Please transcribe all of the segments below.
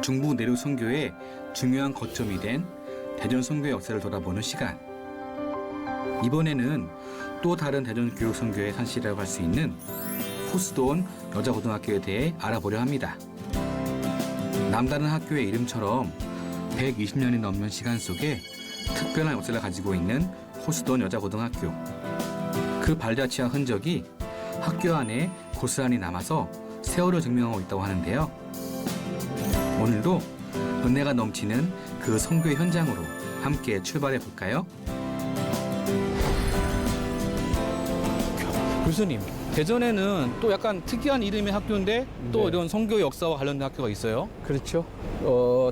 중부 내륙 선교의 중요한 거점이 된 대전 선교의 역사를 돌아보는 시간. 이번에는 또 다른 대전 교육 선교의 산실이라고 할 수 있는 호스돈 여자고등학교에 대해 알아보려 합니다. 남다른 학교의 이름처럼 120년이 넘는 시간 속에 특별한 역사를 가지고 있는 호스돈 여자고등학교. 그 발자취와 흔적이 학교 안에 고스란히 남아서 세월을 증명하고 있다고 하는데요. 오늘도 은혜가 넘치는 그 선교의 현장으로 함께 출발해 볼까요? 교수님, 대전에는 또 약간 특이한 이름의 학교인데 또 네. 이런 선교 역사와 관련된 학교가 있어요. 그렇죠.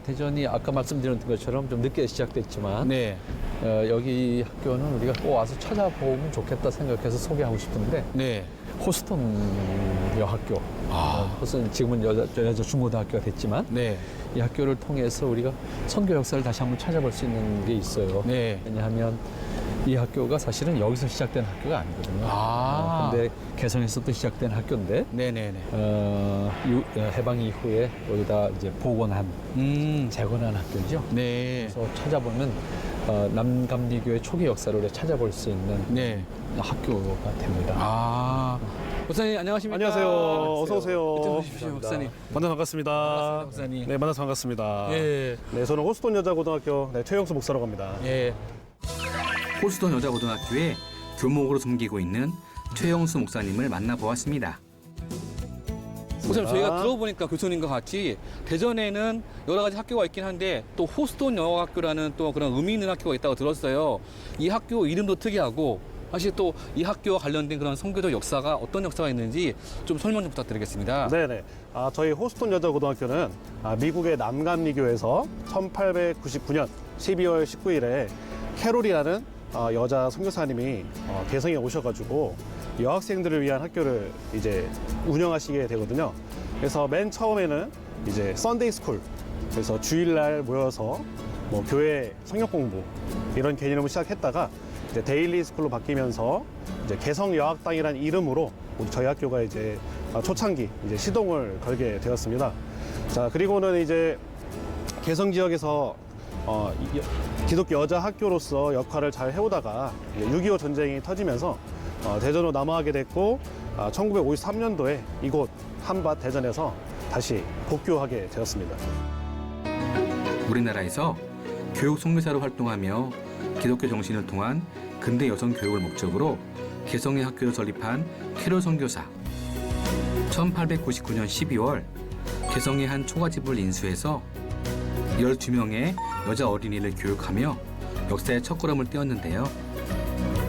대전이 아까 말씀드린 것처럼 좀 늦게 시작됐지만 네, 여기 학교는 우리가 꼭 와서 찾아보면 좋겠다 생각해서 소개하고 싶은데 네. 호스돈 여학교. 호스돈 지금은 여자 중고등학교가 됐지만 네, 이 학교를 통해서 우리가 선교 역사를 다시 한번 찾아볼 수 있는 게 있어요. 네. 왜냐하면 이 학교가 사실은 여기서 시작된 학교가 아니거든요. 근데 개성에서도 시작된 학교인데 네네네. 해방 이후에 여기다 이제 복원한 재건한 학교죠. 네, 그래서 찾아보면 남감리교의 초기 역사를 우리가 찾아볼 수 있는 네. 학교가 됩니다. 목사님 안녕하십니까? 안녕하세요. 어서 오세요. 이쪽 오십시오, 목사님. 만나서 반갑습니다. 반갑습니다, 목사님. 네, 만나서 반갑습니다. 예, 네, 저는 호스돈 여자고등학교 최영수 목사라고 합니다. 예. 호스돈 여자고등학교에 교목으로 섬기고 있는 최영수 목사님을 만나보았습니다. 목사님, 저희가 들어보니까 교수님과 같이 대전에는 여러 가지 학교가 있긴 한데 또 호스돈 여학교라는 또 그런 의미 있는 학교가 있다고 들었어요. 이 학교 이름도 특이하고 사실 또 이 학교와 관련된 그런 선교적 역사가 어떤 역사가 있는지 좀 설명 좀 부탁드리겠습니다. 네네. 저희 호스돈 여자고등학교는 미국의 남감리교에서 1899년 12월 19일에 캐롤이라는 여자 선교사님이 개성에 오셔가지고 여학생들을 위한 학교를 이제 운영하시게 되거든요. 그래서 맨 처음에는 이제 썬데이 스쿨, 그래서 주일날 모여서 뭐 교회 성경 공부 이런 개념으로 시작했다가 이제 데일리 스쿨로 바뀌면서 이제 개성여학당이라는 이름으로 우리 저희 학교가 이제 초창기 이제 시동을 걸게 되었습니다. 자, 그리고는 이제 개성 지역에서 기독교 여자 학교로서 역할을 잘 해오다가 6.25 전쟁이 터지면서 대전으로 남아가게 됐고 1953년도에 이곳 한밭 대전에서 다시 복교하게 되었습니다. 우리나라에서 교육 선교사로 활동하며 기독교 정신을 통한 근대 여성 교육을 목적으로 개성의 학교를 설립한 캐롤 선교사. 1899년 12월 개성의 한 초가집을 인수해서 12명의 여자 어린이를 교육하며 역사의 첫걸음을 떼었는데요.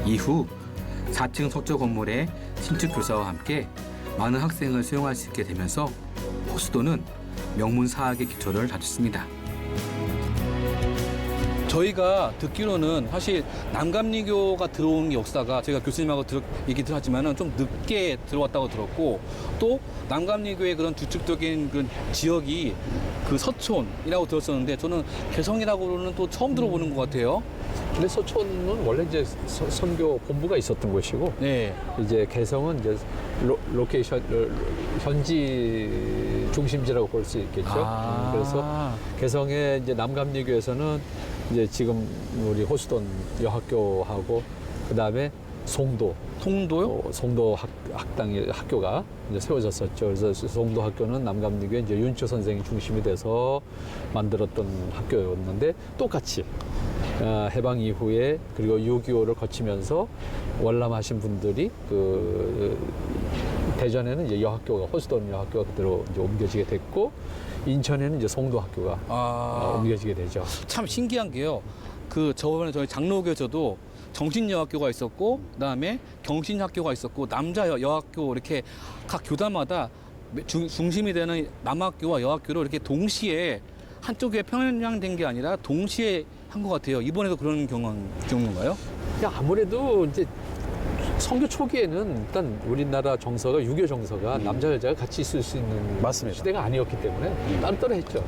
이후 4층 석조 건물의 신축 교사와 함께 많은 학생을 수용할 수 있게 되면서 호스돈은 명문 사학의 기초를 다졌습니다. 저희가 듣기로는 사실 남감리교가 들어온 역사가 저희가 교수님하고 얘기 들었지만은 좀 늦게 들어왔다고 들었고 또 남감리교의 그런 주축적인 그런 지역이 그 서촌이라고 들었었는데 저는 개성이라고는 또 처음 들어보는 것 같아요. 근데 서촌은 원래 이제 선교 본부가 있었던 곳이고 네. 이제 개성은 이제 로케이션 현지 중심지라고 볼 수 있겠죠. 그래서 개성의 이제 남감리교에서는 이제 지금 우리 호스돈 여학교하고 그 다음에 송도요? 송도 학교가 이제 세워졌었죠. 그래서 송도 학교는 남감리교에 이제 윤초 선생이 중심이 돼서 만들었던 학교였는데 똑같이 해방 이후에 그리고 6.25를 거치면서 월남하신 분들이 대전에는 이제 여학교가 호스돈 여학교가 그대로 이제 옮겨지게 됐고 인천에는 이제 송도 학교가 옮겨지게 되죠. 참 신기한 게요. 저번에 저희 장로교에서도 정신여학교가 있었고, 그다음에 경신학교가 있었고, 남자 여학교 이렇게 각 교단마다 중심이 되는 남학교와 여학교로 이렇게 동시에 한쪽에 편향된 게 아니라 동시에 한 것 같아요. 이번에도 그런 경우인가요? 아무래도 이제 선교 초기에는 일단 우리나라 정서가 유교 정서가 남자 여자가 같이 있을 수 있는 맞습니다. 시대가 아니었기 때문에 따로따로 했죠.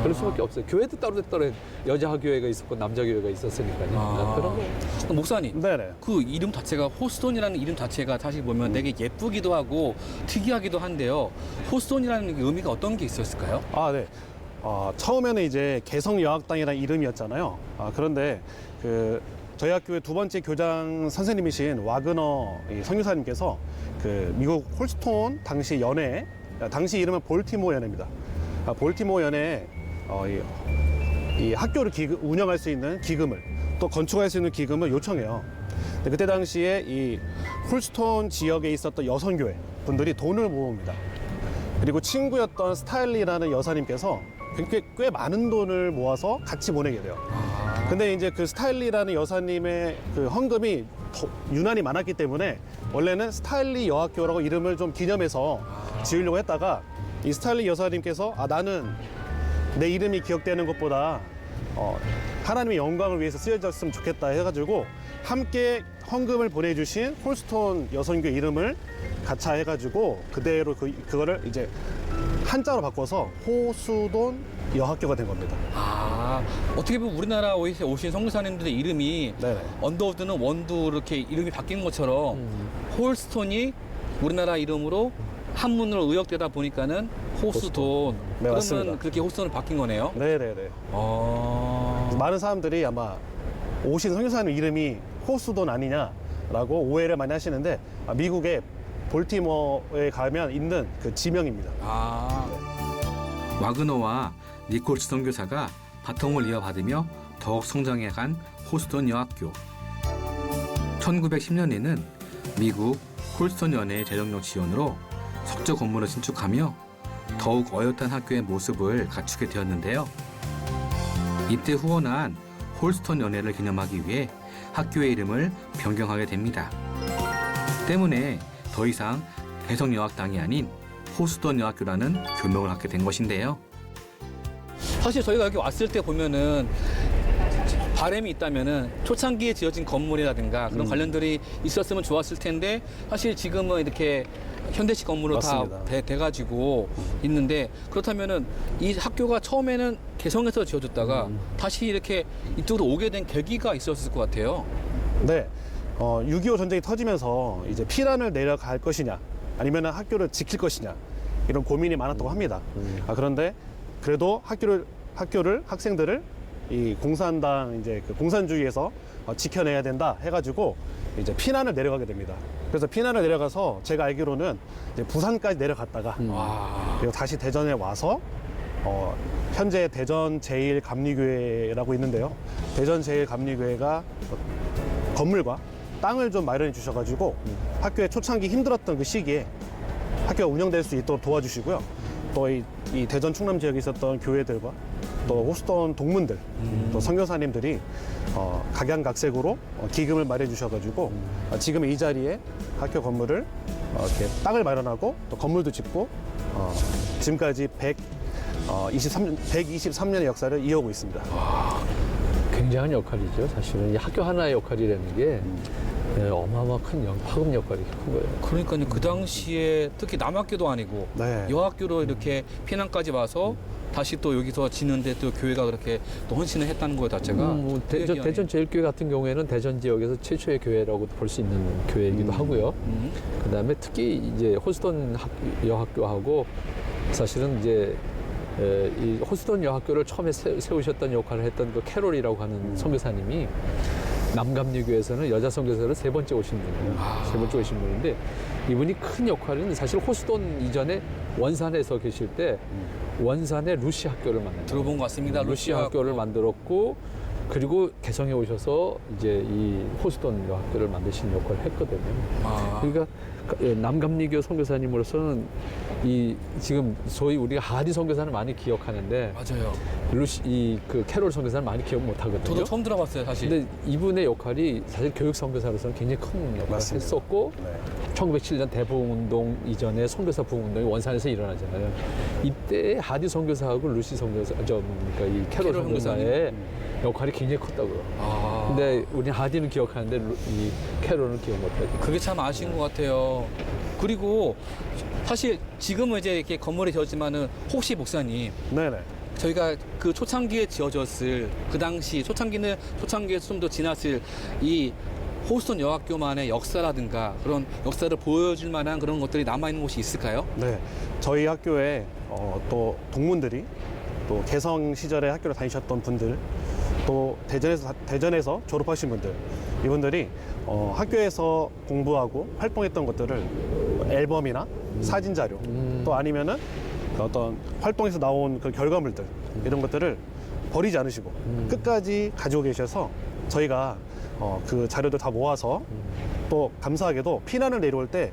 그럴 수밖에 없어요. 교회도 따로따로 여자 교회가 있었고 남자 교회가 있었으니까요. 그런 거. 목사님, 네네. 그 이름 자체가 호스돈이라는 이름 자체가 사실 보면 되게 예쁘기도 하고 특이하기도 한데요. 호스돈이라는 의미가 어떤 게 있었을까요? 네. 처음에는 이제 개성여학당이라는 이름이었잖아요. 그런데 저희 학교의 두 번째 교장 선생님이신 와그너 이 선교사님께서 미국 홀스톤 당시 연회, 당시 이름은 볼티모어 연회입니다. 볼티모어 연회에 이 학교를 운영할 수 있는 기금을, 또 건축할 수 있는 기금을 요청해요. 근데 그때 당시에 이 홀스톤 지역에 있었던 여성교회 분들이 돈을 모읍니다. 그리고 친구였던 스타일리라는 여사님께서 꽤 많은 돈을 모아서 같이 보내게 돼요. 근데 이제 그 스타일리라는 여사님의 그 헌금이 유난히 많았기 때문에 원래는 스타일리 여학교라고 이름을 좀 기념해서 지으려고 했다가 이 스타일리 여사님께서 나는 내 이름이 기억되는 것보다 하나님의 영광을 위해서 쓰여졌으면 좋겠다 해가지고 함께 헌금을 보내주신 홀스톤 여성교 이름을 가차해가지고 그대로 그거를 이제 한자로 바꿔서 호수돈 여학교가 된 겁니다. 어떻게 보면 우리나라 오신 선교사님들의 이름이 네네. 언더우드는 원두 이렇게 이름이 바뀐 것처럼 홀스톤이 우리나라 이름으로 한문으로 의역되다 보니까는 호수돈. 네, 그러면 맞습니다. 그렇게 호수돈을 바뀐 거네요. 네네네. 많은 사람들이 아마 오신 선교사님 이름이 호수돈 아니냐라고 오해를 많이 하시는데 미국의 볼티모어에 가면 있는 그 지명입니다. 와그너와 니콜스 선교사가 바통을 이어받으며 더욱 성장해간 호스턴 여학교. 1910년에는 미국 홀스턴 연회의 재정력 지원으로 석조 건물을 신축하며 더욱 어엿한 학교의 모습을 갖추게 되었는데요. 이때 후원한 홀스턴 연회를 기념하기 위해 학교의 이름을 변경하게 됩니다. 때문에 더 이상 개성여학당이 아닌 호스턴 여학교라는 교명을 갖게 된 것인데요. 사실 저희가 여기 왔을 때 보면은 바람이 있다면은 초창기에 지어진 건물이라든가 그런 관련들이 있었으면 좋았을 텐데 사실 지금은 이렇게 현대식 건물로 맞습니다. 다 돼가지고 있는데 그렇다면은 이 학교가 처음에는 개성에서 지어졌다가 다시 이렇게 이쪽으로 오게 된 계기가 있었을 것 같아요. 네. 6.25 전쟁이 터지면서 이제 피난을 내려갈 것이냐 아니면 학교를 지킬 것이냐 이런 고민이 많았다고 합니다. 그런데 그래도 학교를 학생들을 이 공산당 이제 그 공산주의에서 지켜내야 된다 해가지고 이제 피난을 내려가게 됩니다. 그래서 피난을 내려가서 제가 알기로는 이제 부산까지 내려갔다가 그리고 다시 대전에 와서 현재 대전 제1감리교회라고 있는데요. 대전 제1감리교회가 건물과 땅을 좀 마련해 주셔가지고 학교의 초창기 힘들었던 그 시기에 학교가 운영될 수 있도록 도와주시고요. 또 이 대전 충남 지역에 있었던 교회들과 또 호스턴 동문들, 또 선교사님들이 각양각색으로 기금을 마련해 주셔가지고 지금 이 자리에 학교 건물을 이렇게 땅을 마련하고 또 건물도 짓고 지금까지 123년의 역사를 이어오고 있습니다. 굉장한 역할이죠. 사실은 이 학교 하나의 역할이라는 게 어마어마한 큰 파급 역할이 큰 거예요. 그러니까요. 그 당시에 특히 남학교도 아니고 네. 여학교로 이렇게 피난까지 와서 다시 또 여기서 지는데 또 교회가 그렇게 또 헌신을 했다는 거 자체가 되게 귀하네요. 대전 제일교회 같은 경우에는 대전 지역에서 최초의 교회라고 볼 수 있는 교회이기도 하고요. 그다음에 특히 이제 호스턴 여학교하고 사실은 이제 이 호스턴 여학교를 처음에 세우셨던 역할을 했던 그 캐롤이라고 하는 선교사님이 남감리교에서는 여자 선교사로 세 번째 오신 분이에요. 세 번째 오신 분인데 이분이 큰 역할은 사실 호스턴 이전에 원산에서 계실 때 원산의 루시 학교를 만났어요. 들어본 것 같습니다. 루시 학교를 만들었고 그리고 개성에 오셔서 이제 이 호스턴 학교를 만드신 역할을 했거든요. 그러니까 남감리교 선교사님으로서는 이 지금 소위 우리가 하디 선교사는 많이 기억하는데 맞아요. 그 캐롤 선교사는 많이 기억 못 하거든요. 저도 처음 들어봤어요, 사실. 근데 이분의 역할이 사실 교육 선교사로서는 굉장히 큰 역할을 맞습니다. 했었고 네. 1907년 대부흥운동 이전에 선교사 부흥운동이 원산에서 일어나잖아요. 이때 하디 선교사하고 루시 선교사, 그러니까 이 캐롤 선교사의 역할이 굉장히 컸다고요. 근데 우리 하디는 기억하는데 이 캐롤은 기억 못하죠. 그게 참 아쉬운 것 같아요. 그리고 사실 지금은 이제 이렇게 건물이 지었지만은 혹시 목사님 네네. 저희가 그 초창기에 지어졌을 그 당시 초창기에서 좀 더 지났을 이 호스턴 여학교만의 역사라든가 그런 역사를 보여줄 만한 그런 것들이 남아있는 곳이 있을까요? 네. 저희 학교에 또 동문들이 또 개성 시절에 학교를 다니셨던 분들, 또 대전에서 졸업하신 분들, 이분들이 학교에서 공부하고 활동했던 것들을 앨범이나 사진 자료, 또 아니면은 그 어떤 활동에서 나온 그 결과물들, 이런 것들을 버리지 않으시고 끝까지 가지고 계셔서 저희가 그 자료들 다 모아서 또 감사하게도 피난을 내려올 때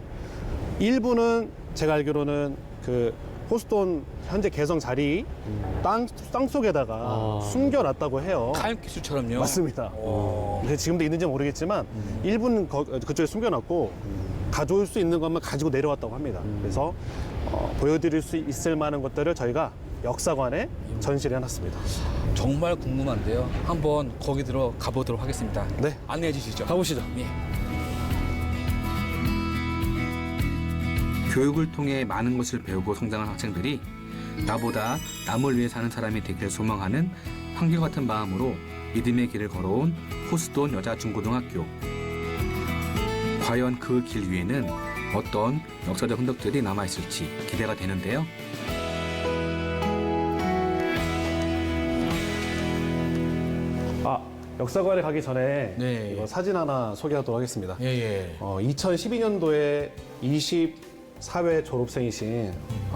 일부는 제가 알기로는 그 호스톤 현재 개성 자리 땅 속에다가 숨겨놨다고 해요. 타임캡슐처럼요. 맞습니다. 근데 지금도 있는지 모르겠지만 일부는 그쪽에 숨겨놨고 가져올 수 있는 것만 가지고 내려왔다고 합니다. 그래서 보여드릴 수 있을 만한 것들을 저희가 역사관에 전시를 해놨습니다. 정말 궁금한데요. 한번 거기 들어 가보도록 하겠습니다. 네. 안내해 주시죠. 가보시죠. 예. 교육을 통해 많은 것을 배우고 성장한 학생들이 나보다 남을 위해 사는 사람이 되기를 소망하는 한결같은 마음으로 믿음의 길을 걸어온 호스돈 여자중고등학교. 과연 그 길 위에는 어떤 역사적 흔적들이 남아있을지 기대가 되는데요. 역사관에 가기 전에 네. 이거 사진 하나 소개하도록 하겠습니다. 예. 2012년도에 24회 졸업생이신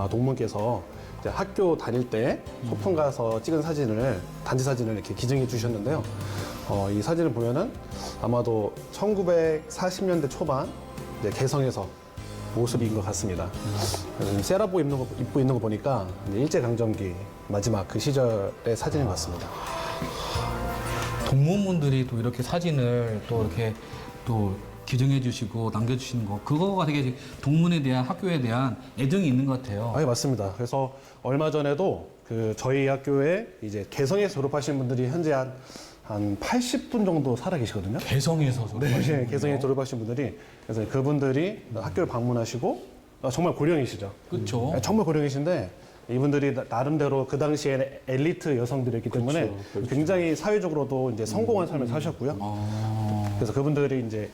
동문께서 이제 학교 다닐 때 소풍 가서 찍은 사진을, 단지 사진을 이렇게 기증해 주셨는데요. 이 사진을 보면은 아마도 1940년대 초반 이제 개성에서 모습인 것 같습니다. 그래서 세라복 입고 있는 거 보니까 이제 일제강점기 마지막 그 시절의 사진인 것 같습니다. 동문분들이 또 이렇게 사진을 또 이렇게 또 기증해 주시고 남겨주시는 거, 그거가 되게 동문에 대한, 학교에 대한 애정이 있는 것 같아요. 네, 맞습니다. 그래서 얼마 전에도 그 저희 학교에 이제 개성에서 졸업하신 분들이 현재 한 80분 정도 살아 계시거든요. 개성에서 졸업하신 네, 개성에 졸업하신 분들이. 그래서 그분들이 학교를 방문하시고 정말 고령이시죠. 그렇죠. 네, 정말 고령이신데 이분들이 나름대로 그 당시에는 엘리트 여성들이었기 때문에 그렇죠. 굉장히 사회적으로도 이제 성공한 삶을 사셨고요. 그래서 그분들이 이제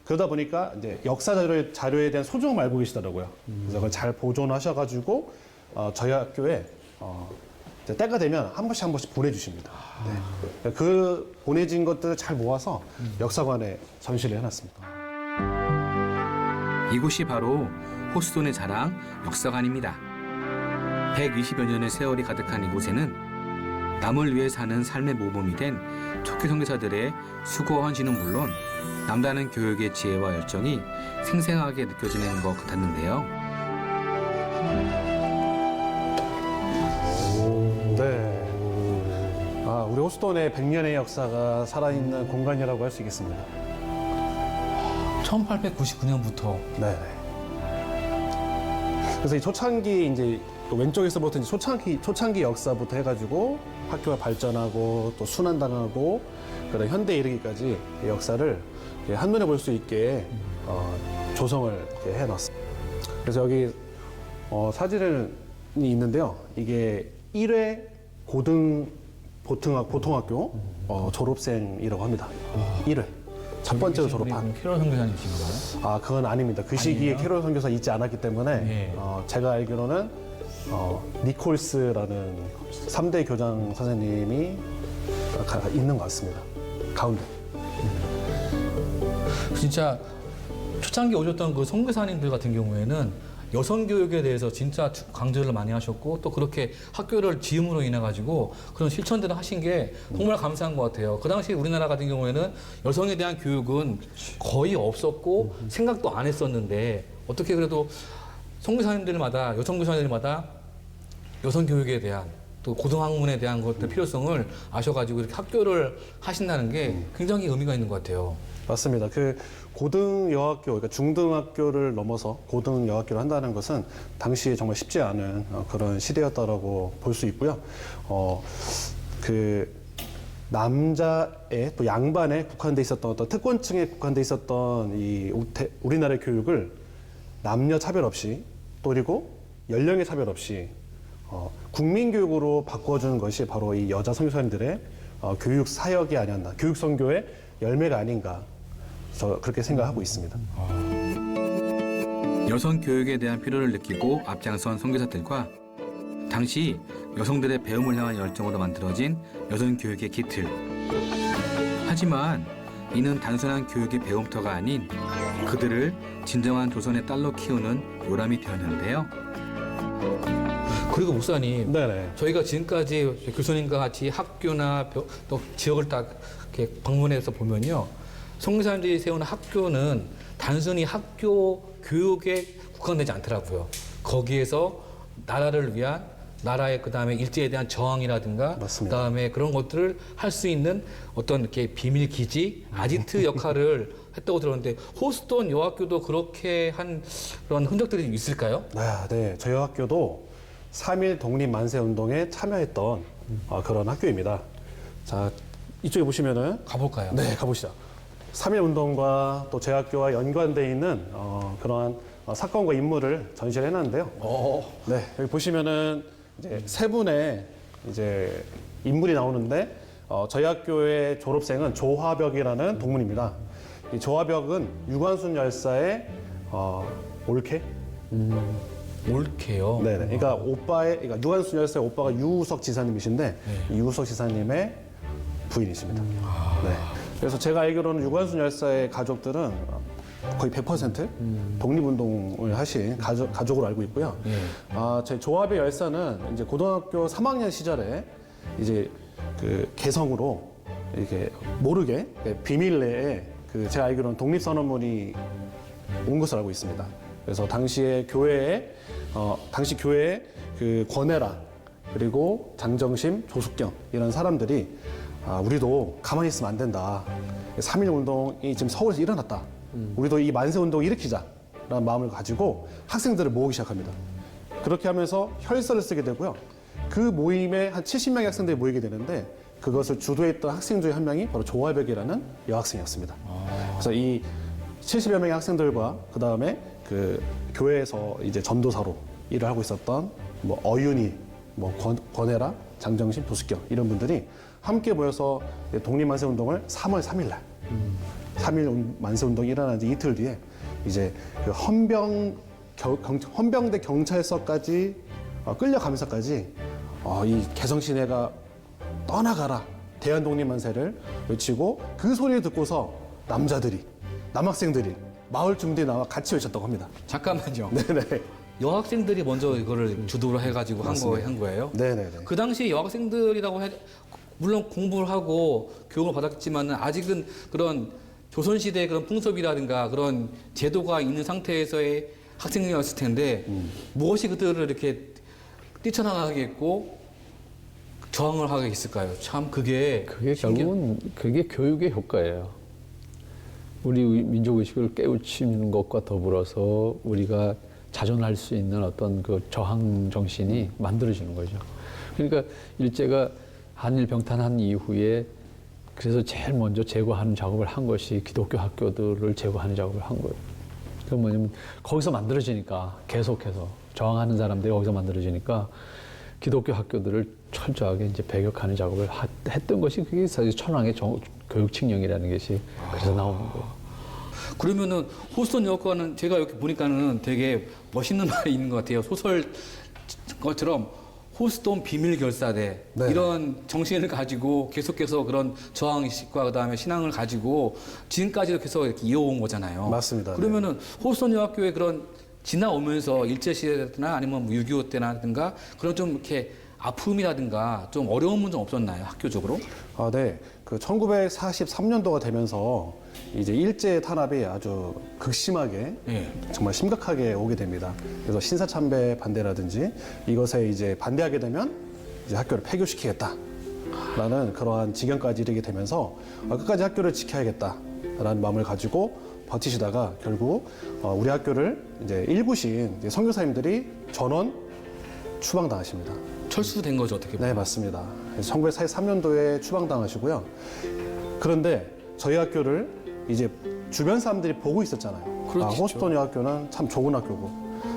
그러다 보니까 이제 역사 자료에 대한 소중함을 알고 계시더라고요. 그래서 그걸 잘 보존하셔가지고 저희 학교에 이제 때가 되면 한 번씩 보내주십니다. 네. 그 보내진 것들을 잘 모아서 역사관에 전시를 해놨습니다. 이곳이 바로 호스돈의 자랑 역사관입니다. 120여 년의 세월이 가득한 이곳에는 남을 위해 사는 삶의 모범이 된 촉기 선교사들의 수고와 헌신은 물론 남다른 교육의 지혜와 열정이 생생하게 느껴지는 것 같았는데요. 네. 우리 호스톤의 100년의 역사가 살아있는 공간이라고 할 수 있겠습니다. 1899년부터 네. 그래서 이 초창기 이제 왼쪽에서부터 이제 초창기 역사부터 해가지고 학교가 발전하고 또 순환당하고 그런 현대에 이르기까지 이 역사를 한눈에 볼 수 있게 조성을 이렇게 해놨습니다. 그래서 여기 사진이 있는데요. 이게 1회 보통학교 졸업생이라고 합니다. 1회. 첫 번째로 졸업한. 캐롤 선교사님이신가요? 그건 아닙니다. 그 시기에 아니에요? 캐롤 선교사 있지 않았기 때문에 예. 제가 알기로는 니콜스라는 3대 교장 선생님이 있는 것 같습니다. 가운데. 진짜 초창기 오셨던 그 선교사님들 같은 경우에는 여성 교육에 대해서 진짜 강조를 많이 하셨고 또 그렇게 학교를 지음으로 인해 가지고 그런 실천들을 하신 게 정말 감사한 것 같아요. 그 당시 우리나라 같은 경우에는 여성에 대한 교육은 거의 없었고 생각도 안 했었는데 어떻게 그래도 선교사님들마다, 여성 교사님들마다 여성 교육에 대한 또 고등학문에 대한 것들 필요성을 아셔가지고 이렇게 학교를 하신다는 게 굉장히 의미가 있는 것 같아요. 맞습니다. 그 고등여학교, 그러니까 중등학교를 넘어서 고등여학교를 한다는 것은 당시에 정말 쉽지 않은 그런 시대였다라고 볼 수 있고요. 그 남자의 또 양반에 국한돼 있었던 어떤 특권층에 국한돼 있었던 이 우리나라의 교육을 남녀 차별 없이 또 그리고 연령의 차별 없이 국민교육으로 바꿔주는 것이 바로 이 여자 선교사님들의 교육 사역이 아니었나, 교육 선교의 열매가 아닌가, 저 그렇게 생각하고 있습니다. 여성 교육에 대한 필요를 느끼고 앞장선 선교사들과 당시 여성들의 배움을 향한 열정으로 만들어진 여성 교육의 기틀. 하지만 이는 단순한 교육의 배움터가 아닌 그들을 진정한 조선의 딸로 키우는 요람이 되었는데요. 그리고 목사님, 네네. 저희가 지금까지 교수님과 같이 학교나 또 지역을 딱 이렇게 방문해서 보면요. 성교사님들이 세우는 학교는 단순히 학교 교육에 국한되지 않더라고요. 거기에서 나라를 위한 나라의 그다음에 일제에 대한 저항이라든가 맞습니다. 그다음에 그런 것들을 할 수 있는 어떤 이렇게 비밀 기지, 아지트 역할을 했다고 들었는데 호스톤 여학교도 그렇게 한 그런 흔적들이 있을까요? 네. 저희 학교도 3.1 독립 만세 운동에 참여했던 그런 학교입니다. 자, 이쪽에 보시면은 가볼까요? 네, 가보시죠. 3.1 운동과 또 제 학교와 연관돼 있는 그러한 사건과 인물을 전시를 해놨는데요. 네, 여기 보시면은 이제 세 분의 이제 인물이 나오는데 저희 학교의 졸업생은 조화벽이라는 동문입니다. 이 조화벽은 유관순 열사의 올케? 옳게요. 네네. 그러니까 유관순 열사의 오빠가 유우석 지사님이신데 이 유우석 지사님의 부인이십니다. 네. 그래서 제가 알기로는 유관순 열사의 가족들은 거의 100% 독립운동을 하신 가족으로 알고 있고요. 제 조합의 열사는 이제 고등학교 3학년 시절에 이제 그 개성으로 이렇게 모르게 비밀 내에 제가 알기로는 독립선언문이 온 것을 알고 있습니다. 그래서 당시 교회에 그 권혜라 그리고 장정심, 조숙경 이런 사람들이 우리도 가만히 있으면 안 된다. 3.1 운동이 지금 서울에서 일어났다. 우리도 이 만세 운동을 일으키자라는 마음을 가지고 학생들을 모으기 시작합니다. 그렇게 하면서 혈서를 쓰게 되고요. 그 모임에 한 70명의 학생들이 모이게 되는데 그것을 주도했던 학생 중에 한 명이 바로 조화벽이라는 여학생이었습니다. 그래서 이 70여 명의 학생들과 그 다음에 그 교회에서 이제 전도사로 일을 하고 있었던 뭐 어윤이, 뭐 권혜라, 장정심, 도숙경 이런 분들이 함께 모여서 독립만세 운동을 3월 3일 날 3.1 만세 운동이 일어난 지 이틀 뒤에 이제 그 헌병대 경찰서까지 끌려가면서까지 이 개성시내가 떠나가라 대한독립만세를 외치고 그 소리를 듣고서 남학생들이 마을 중들이 나와 같이 외쳤다고 합니다. 잠깐만요. 네네. 여학생들이 먼저 이거를 주도를 해가지고 한 거예요? 네네네. 그 당시 여학생들이라고 물론 공부를 하고 교육을 받았지만 아직은 그런 조선시대의 그런 풍습이라든가 그런 제도가 있는 상태에서의 학생이었을 텐데 무엇이 그들을 이렇게 뛰쳐나가게 했고 저항을 하게 했을까요? 참 그게 결국은 그게 교육의 효과예요. 우리 민족의식을 깨우치는 것과 더불어서 우리가 자존할 수 있는 어떤 그 저항 정신이 만들어지는 거죠. 그러니까 일제가 한일 병탄한 이후에 그래서 제일 먼저 제거하는 작업을 한 것이 기독교 학교들을 제거하는 작업을 한 거예요. 그건 뭐냐면 거기서 만들어지니까 계속해서 저항하는 사람들이 거기서 만들어지니까 기독교 학교들을 철저하게 이제 배격하는 작업을 했던 것이 그게 사실 천황의 교육 칙령이라는 것이 그래서 나오는 거예요. 그러면은 호스톤 여학과는 제가 이렇게 보니까는 되게 멋있는 말이 있는 것 같아요. 소설 것처럼 호스톤 비밀 결사대 네. 이런 정신을 가지고 계속해서 그런 저항의식과 그다음에 신앙을 가지고 지금까지도 계속 이렇게 이어온 거잖아요. 맞습니다. 그러면은 호스톤 여학교의 그런 지나오면서 일제시대나 아니면 6.25 때라든가 그런 좀 이렇게 아픔이라든가 좀 어려움은 좀 없었나요? 학교적으로? 네. 그 1943년도가 되면서 이제 일제 탄압이 아주 극심하게 정말 심각하게 오게 됩니다. 그래서 신사참배 반대라든지 이것에 이제 반대하게 되면 이제 학교를 폐교시키겠다라는 그러한 지경까지 이르게 되면서 끝까지 학교를 지켜야겠다라는 마음을 가지고 버티시다가 결국 우리 학교를 이제 일구신 이제 선교사님들이 전원 추방당하십니다. 철수된 거죠, 어떻게 보면. 네, 맞습니다. 1943년도에 추방당하시고요. 그런데 저희 학교를 이제 주변 사람들이 보고 있었잖아요. 그렇겠죠. 호스톤 여학교는 참 좋은 학교고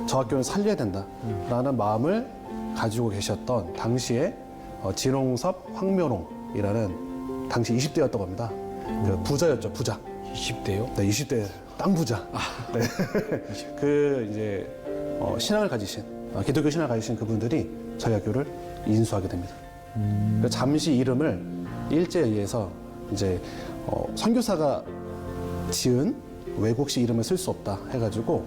저 학교는 살려야 된다라는 마음을 가지고 계셨던 당시에 진홍섭, 황묘롱이라는 당시 20대였다고 합니다. 그 부자였죠, 부자. 20대요? 네, 20대 땅 부자. 네. 그 이제 신앙을 가지신 기독교 신앙을 가지신 그분들이 저희 학교를 인수하게 됩니다. 그래서 잠시 이름을 일제에 의해서 이제 선교사가 지은 외국식 이름을 쓸 수 없다 해가지고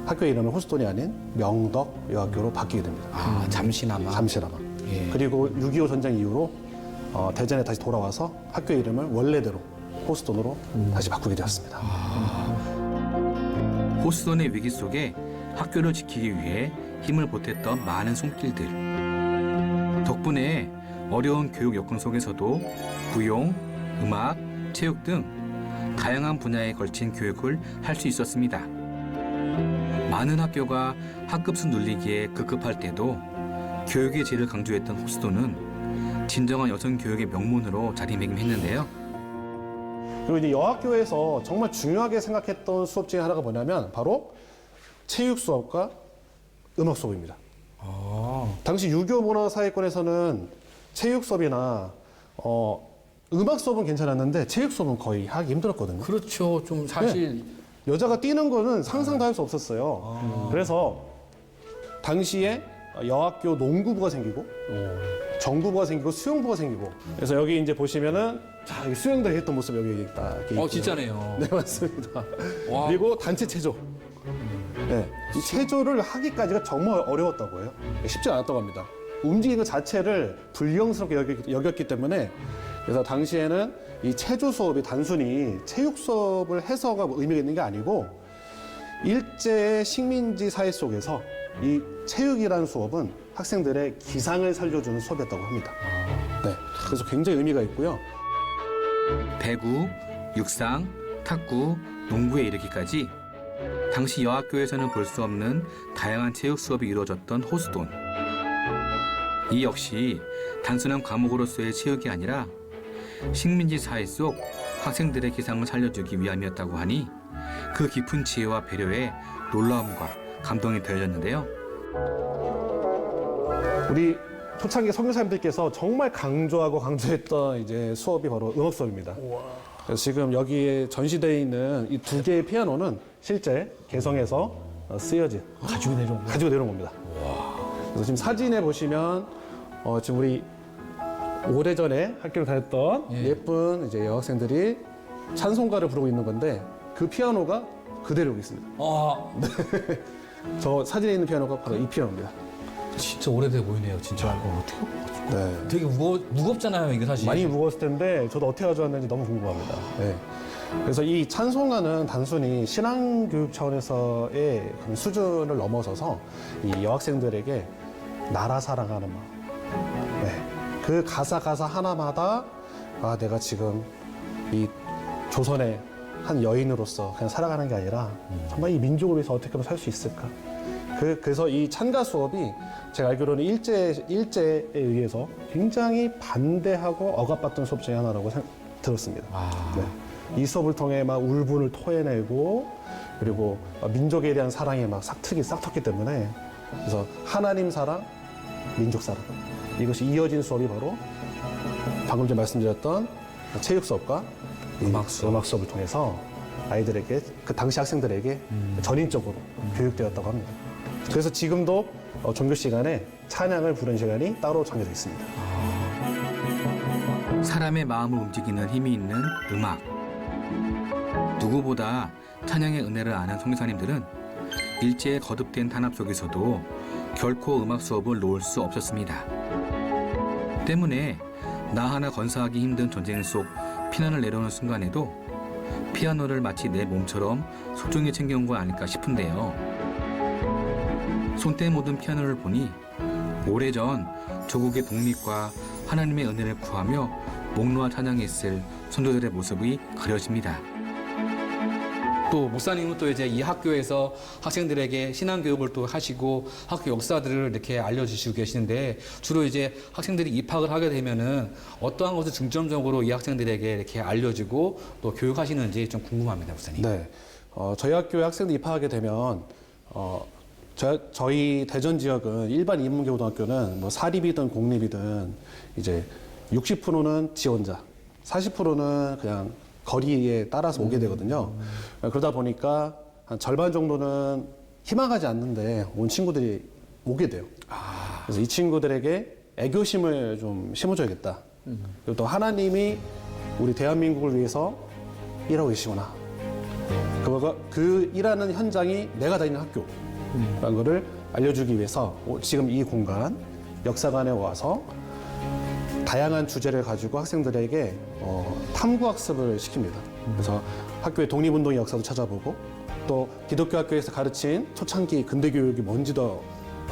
학교 이름을 호스톤이 아닌 명덕 여학교로 바뀌게 됩니다. 아, 잠시나마. 잠시나마. 예. 그리고 6.25 전쟁 이후로 대전에 다시 돌아와서 학교 이름을 원래대로 호스톤으로 다시 바꾸게 되었습니다. 호스톤의 위기 속에 학교를 지키기 위해 힘을 보탰던 많은 손길들. 덕분에 어려운 교육 여건 속에서도 구용, 음악, 체육 등 다양한 분야에 걸친 교육을 할 수 있었습니다. 많은 학교가 학급수 늘리기에 급급할 때도 교육의 질을 강조했던 호스톤은 진정한 여성 교육의 명문으로 자리매김했는데요. 그리고 이제 여학교에서 정말 중요하게 생각했던 수업 중에 하나가 뭐냐면 바로 체육 수업과 음악 수업입니다. 당시 유교 문화 사회권에서는 체육 수업이나 음악 수업은 괜찮았는데 체육 수업은 거의 하기 힘들었거든요. 그렇죠. 좀 사실 여자가 뛰는 거는 상상도 할 수 없었어요. 그래서 당시에 여학교 농구부가 생기고 정구부가 생기고 수영부가 생기고 그래서 여기 이제 보시면은 자, 여기 수영들 했던 모습 여기 딱 이렇게 있고요. 진짜네요. 네, 맞습니다. 와. 그리고 단체 체조. 네, 이 체조를 하기까지가 정말 어려웠다고 해요. 쉽지 않았다고 합니다. 움직이는 것 자체를 불경스럽게 여겼기 때문에 그래서 당시에는 이 체조 수업이 단순히 체육 수업을 해서가 의미가 있는 게 아니고 일제의 식민지 사회 속에서 이 체육이라는 수업은 학생들의 기상을 살려주는 수업이었다고 합니다. 네, 그래서 굉장히 의미가 있고요. 배구, 육상, 탁구, 농구에 이르기까지 당시 여학교에서는 볼 수 없는 다양한 체육 수업이 이루어졌던 호스톤. 이 역시 단순한 과목으로서의 체육이 아니라 식민지 사회 속 학생들의 기상을 살려주기 위함이었다고 하니 그 깊은 지혜와 배려에 놀라움과 감동이 더해졌는데요. 우리 초창기 선교사님들께서 정말 강조하고 강조했던 이제 수업이 바로 음악 수업입니다. 그래서 지금 여기에 전시되어 있는 이 두 개의 피아노는 실제 개성에서 쓰여진 가지고 내려온 겁니다. 그래서 지금 사진에 보시면 지금 우리 오래전에 학교를 다녔던 예쁜 이제 여학생들이 찬송가를 부르고 있는 건데 그 피아노가 그대로 여기 있습니다. 저 사진에 있는 피아노가 바로 이 피아노입니다. 진짜 오래돼 보이네요. 진짜. 어떻게? 네. 되게 무겁잖아요. 이게 사실. 많이 무거웠을 텐데 저도 어떻게 가져왔는지 너무 궁금합니다. 네. 그래서 이 찬송가는 단순히 신앙교육 차원에서의 그런 수준을 넘어서서 이 여학생들에게 나라 사랑하는 마음. 네. 그 가사 하나마다 아 내가 지금 이 조선의 한 여인으로서 그냥 살아가는 게 아니라 정말 이 민족을 위해서 어떻게 하면 살 수 있을까? 그래서 이 찬가 수업이 제가 알기로는 일제에 의해서 굉장히 반대하고 억압받던 수업 중에 하나라고 들었습니다. 네. 이 수업을 통해 막 울분을 토해내고 그리고 민족에 대한 사랑이 막 싹텄기 때문에 그래서 하나님 사랑, 민족 사랑 이것이 이어진 수업이 바로 방금 전에 말씀드렸던 체육 수업과 음악 수업을 통해서 아이들에게 그 당시 학생들에게 전인적으로 교육되었다고 합니다. 그래서 지금도 종교 시간에 찬양을 부르는 시간이 따로 정해져 있습니다. 사람의 마음을 움직이는 힘이 있는 음악. 누구보다 찬양의 은혜를 아는 선교사님들은 일제의 거듭된 탄압 속에서도 결코 음악 수업을 놓을 수 없었습니다. 때문에 나 하나 건사하기 힘든 전쟁 속 피난을 내려오는 순간에도 피아노를 마치 내 몸처럼 소중히 챙겨온 거 아닐까 싶은데요. 손때 묻은 피아노를 보니 오래전 조국의 독립과 하나님의 은혜를 구하며 목놓아 찬양했을 선조들의 모습이 그려집니다. 또 목사님은 또 이제 이 학교에서 학생들에게 신앙 교육을 또 하시고 학교 역사들을 이렇게 알려주시고 계시는데 주로 이제 학생들이 입학을 하게 되면은 어떠한 것을 중점적으로 이 학생들에게 이렇게 알려주고 또 교육하시는지 좀 궁금합니다, 목사님. 네, 저희 학교에 학생들이 입학하게 되면 저희 대전 지역은 일반 인문계고등학교는 뭐 사립이든 공립이든 이제 60%는 지원자, 40%는 그냥 거리에 따라서 오게 되거든요. 그러다 보니까 한 절반 정도는 희망하지 않는데 온 친구들이 오게 돼요. 그래서 이 친구들에게 애교심을 좀 심어줘야겠다. 그리고 또 하나님이 우리 대한민국을 위해서 일하고 계시구나. 그 일하는 현장이 내가 다니는 학교라는 거를 알려주기 위해서 지금 이 공간, 역사관에 와서 다양한 주제를 가지고 학생들에게 탐구학습을 시킵니다. 그래서 학교의 독립운동의 역사도 찾아보고 또 기독교 학교에서 가르친 초창기 근대교육이 뭔지도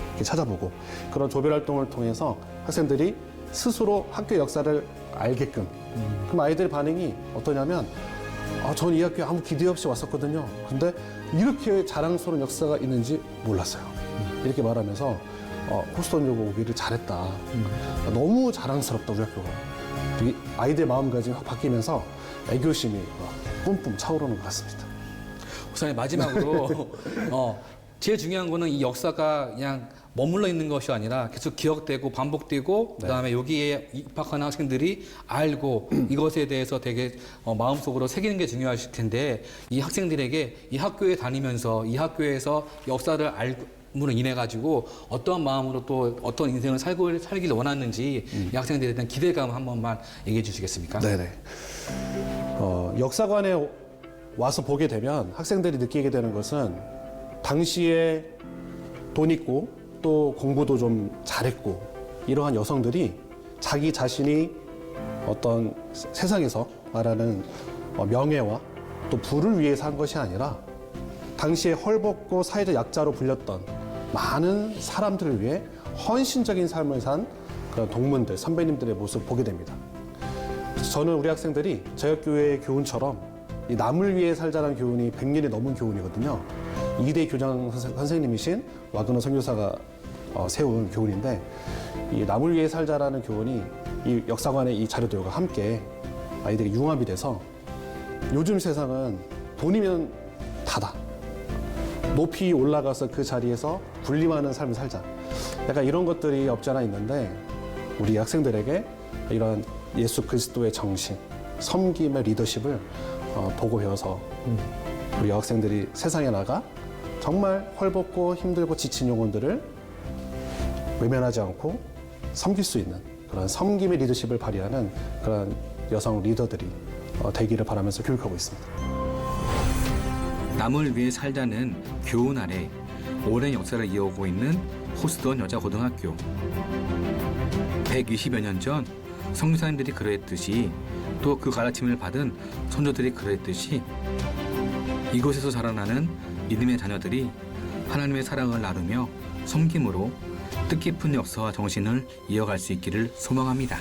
이렇게 찾아보고 그런 조별활동을 통해서 학생들이 스스로 학교 역사를 알게끔 그럼 아이들 반응이 어떠냐면 전 이 학교에 아무 기대 없이 왔었거든요. 근데 이렇게 자랑스러운 역사가 있는지 몰랐어요. 이렇게 말하면서 호스톤 여고 오기를 잘했다. 너무 자랑스럽다 우리 학교가. 이 아이들 마음가짐이 확 바뀌면서 애교심이 막 뿜뿜 차오르는 것 같습니다. 우선 마지막으로 제일 중요한 거는 이 역사가 그냥 머물러 있는 것이 아니라 계속 기억되고 반복되고 그다음에 여기에 입학하는 학생들이 알고 이것에 대해서 되게 마음속으로 새기는 게 중요하실 텐데 이 학생들에게 이 학교에 다니면서 이 학교에서 역사를 알므로 인해 가지고 어떠한 마음으로 또 어떤 인생을 살기를 원하는지 이 학생들에 대한 기대감 한 번만 얘기해 주시겠습니까? 네네. 역사관에 와서 보게 되면 학생들이 느끼게 되는 것은 당시에 돈 있고 또 공부도 좀 잘했고 이러한 여성들이 자기 자신이 어떤 세상에서 말하는 명예와 또 부를 위해서 한 것이 아니라 당시에 헐벗고 사회적 약자로 불렸던 많은 사람들을 위해 헌신적인 삶을 산 그런 동문들, 선배님들의 모습을 보게 됩니다. 저는 우리 학생들이 저희 학교의 교훈처럼 이 남을 위해 살자라는 교훈이 100년이 넘은 교훈이거든요. 2대 교장 선생님이신 와그너 선교사가 세운 교훈인데 이 남을 위해 살자라는 교훈이 이 역사관의 이 자료들과 함께 아이들이 융합이 돼서 요즘 세상은 돈이면 다다. 높이 올라가서 그 자리에서 군림하는 삶을 살자. 약간 이런 것들이 없지 않아 있는데 우리 학생들에게 이런 예수 그리스도의 정신, 섬김의 리더십을 보고 배워서 우리 여학생들이 세상에 나가 정말 헐벗고 힘들고 지친 영혼들을 외면하지 않고 섬길 수 있는 그런 섬김의 리더십을 발휘하는 그런 여성 리더들이 되기를 바라면서 교육하고 있습니다. 남을 위해 살자는 교훈 아래 오랜 역사를 이어오고 있는 호스돈 여자고등학교. 120여 년 전 선교사님들이 그러했듯이 또 그 가르침을 받은 선조들이 그러했듯이 이곳에서 자라나는 믿음의 자녀들이 하나님의 사랑을 나누며 섬김으로 뜻깊은 역사와 정신을 이어갈 수 있기를 소망합니다.